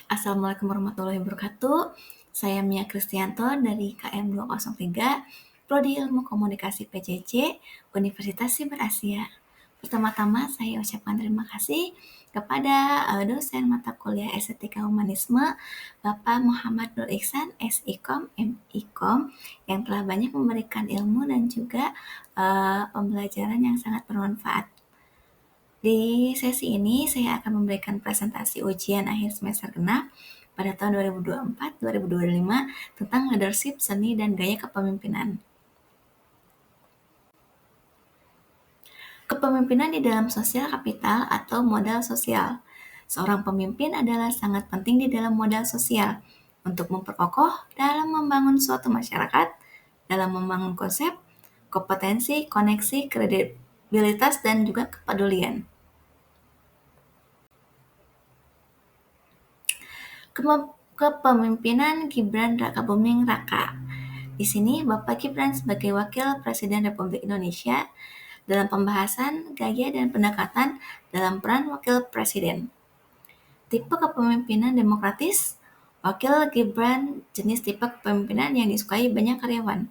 Assalamualaikum warahmatullahi wabarakatuh. Saya Mia Kristianto dari KM 203, Prodi Ilmu Komunikasi PJJ, Universitas Siber Asia. Pertama-tama saya ucapkan terima kasih kepada dosen mata kuliah Estetika Humanisme, Bapak Muhammad Nur Ihsan, SIKOM, MIKOM, yang telah banyak memberikan ilmu dan juga pembelajaran yang sangat bermanfaat. Di sesi ini saya akan memberikan presentasi ujian akhir semester genap pada tahun 2024-2025 tentang leadership, seni, dan gaya kepemimpinan. Kepemimpinan di dalam sosial kapital atau modal sosial. Seorang pemimpin adalah sangat penting di dalam modal sosial untuk memperkokoh dalam membangun suatu masyarakat, dalam membangun konsep, kompetensi, koneksi, kredibilitas, dan juga kepedulian. Kepemimpinan Gibran Rakabuming Raka. Di sini Bapak Gibran sebagai Wakil Presiden Republik Indonesia dalam pembahasan gaya dan pendekatan dalam peran Wakil Presiden. Tipe kepemimpinan demokratis. Wakil Gibran jenis tipe kepemimpinan yang disukai banyak karyawan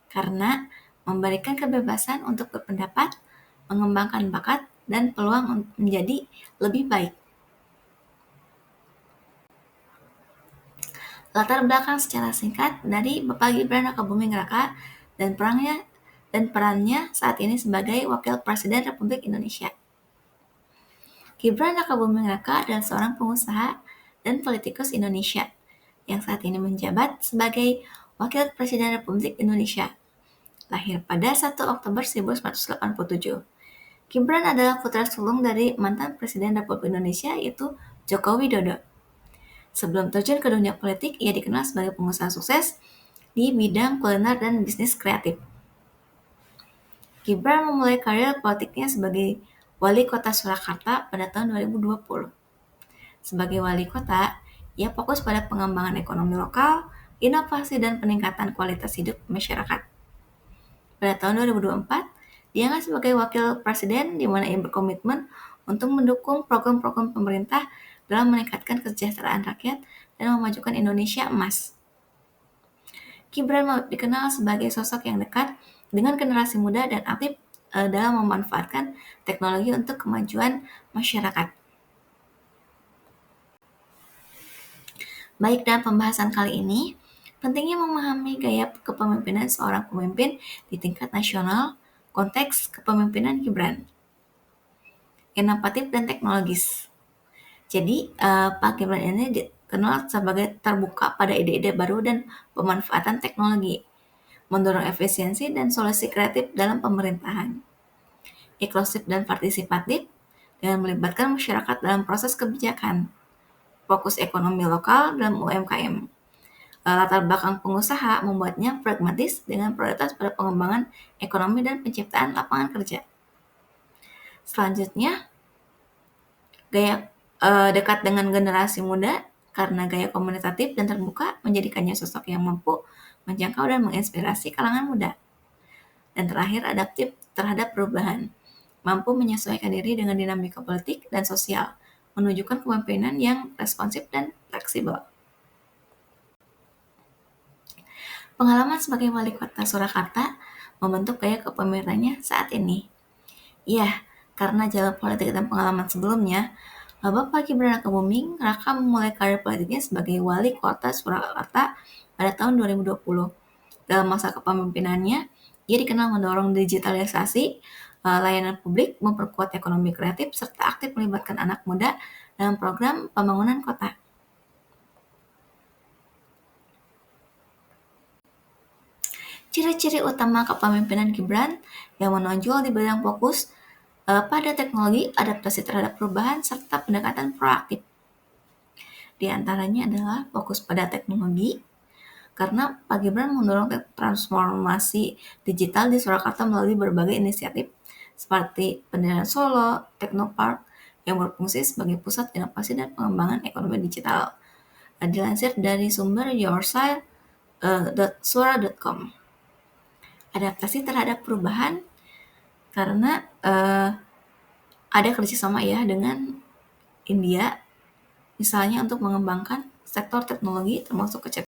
karena memberikan kebebasan untuk berpendapat, mengembangkan bakat, dan peluang menjadi lebih baik. Latar belakang secara singkat dari Bapak Gibran Rakabuming Raka dan perannya saat ini sebagai Wakil Presiden Republik Indonesia. Gibran Rakabuming Raka adalah seorang pengusaha dan politikus Indonesia yang saat ini menjabat sebagai Wakil Presiden Republik Indonesia. Lahir pada 1 Oktober 1987. Gibran adalah putra sulung dari mantan Presiden Republik Indonesia yaitu Joko Widodo. Sebelum terjun ke dunia politik, ia dikenal sebagai pengusaha sukses di bidang kuliner dan bisnis kreatif. Gibran memulai karir politiknya sebagai wali kota Surakarta pada tahun 2020. Sebagai wali kota, ia fokus pada pengembangan ekonomi lokal, inovasi, dan peningkatan kualitas hidup masyarakat. Pada tahun 2024, diangkat sebagai wakil presiden di mana ia berkomitmen untuk mendukung program-program pemerintah dalam meningkatkan kesejahteraan rakyat dan memajukan Indonesia emas. Gibran dikenal sebagai sosok yang dekat dengan generasi muda dan aktif dalam memanfaatkan teknologi untuk kemajuan masyarakat. Baik, dalam pembahasan kali ini, pentingnya memahami gaya kepemimpinan seorang pemimpin di tingkat nasional, konteks kepemimpinan Gibran. Inovatif dan teknologis. Jadi, Pak Gibran ini dikenal sebagai terbuka pada ide-ide baru dan pemanfaatan teknologi, mendorong efisiensi dan solusi kreatif dalam pemerintahan. Inklusif dan partisipatif dengan melibatkan masyarakat dalam proses kebijakan. Fokus ekonomi lokal dalam UMKM. Latar belakang pengusaha membuatnya pragmatis dengan prioritas pada pengembangan ekonomi dan penciptaan lapangan kerja. Selanjutnya, gaya dekat dengan generasi muda karena gaya komunikatif dan terbuka menjadikannya sosok yang mampu menjangkau dan menginspirasi kalangan muda. Dan terakhir, adaptif terhadap perubahan, mampu menyesuaikan diri dengan dinamika politik dan sosial, menunjukkan kepemimpinan yang responsif dan fleksibel. Pengalaman sebagai wali kota Surakarta membentuk gaya kepemimpinannya saat ini. Ya, karena jalur politik dan pengalaman sebelumnya, Bapak Gibran Rakabuming Raka memulai karir politiknya sebagai wali kota Surakarta pada tahun 2020. Dalam masa kepemimpinannya, ia dikenal mendorong digitalisasi layanan publik, memperkuat ekonomi kreatif, serta aktif melibatkan anak muda dalam program pembangunan kota. Ciri-ciri utama kepemimpinan Gibran yang menonjol di bidang fokus pada teknologi, adaptasi terhadap perubahan, serta pendekatan proaktif. Di antaranya adalah fokus pada teknologi, karena Pak Gibran mendorong transformasi digital di Surakarta melalui berbagai inisiatif seperti Pendidikan Solo, Teknopark, yang berfungsi sebagai pusat inovasi dan pengembangan ekonomi digital. Dilansir dari sumber yourside.suara.com. Adaptasi terhadap perubahan karena ada kerjasama ya dengan India misalnya untuk mengembangkan sektor teknologi termasuk